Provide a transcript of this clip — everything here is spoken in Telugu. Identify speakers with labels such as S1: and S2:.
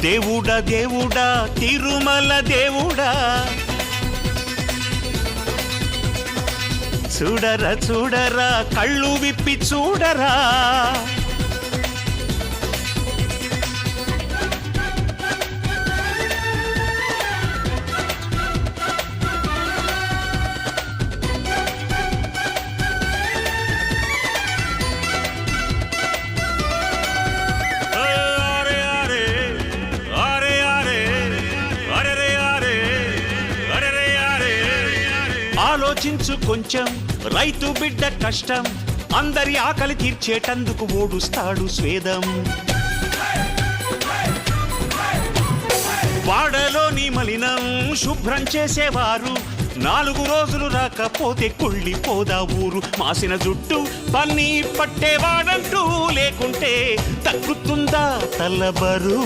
S1: దేవుడా దేవుడా తిరుమల దేవుడా, చూడరా చూడరా కళ్ళు విప్పి చూడరా. ఆలోచించు కొంచెం, రైతు బిడ్డ కష్టం, అందరి ఆకలి తీర్చేటందుకు ఓడుస్తాడు స్వేదం. వాడలోని మలినం శుభ్రం చేసేవారు, 4 రోజులు రాకపోతే కుళ్ళిపోదా ఊరు. మాసిన జుట్టు పన్ని పట్టేవాడంటూ లేకుంటే తగ్గుతుందా తలబరు.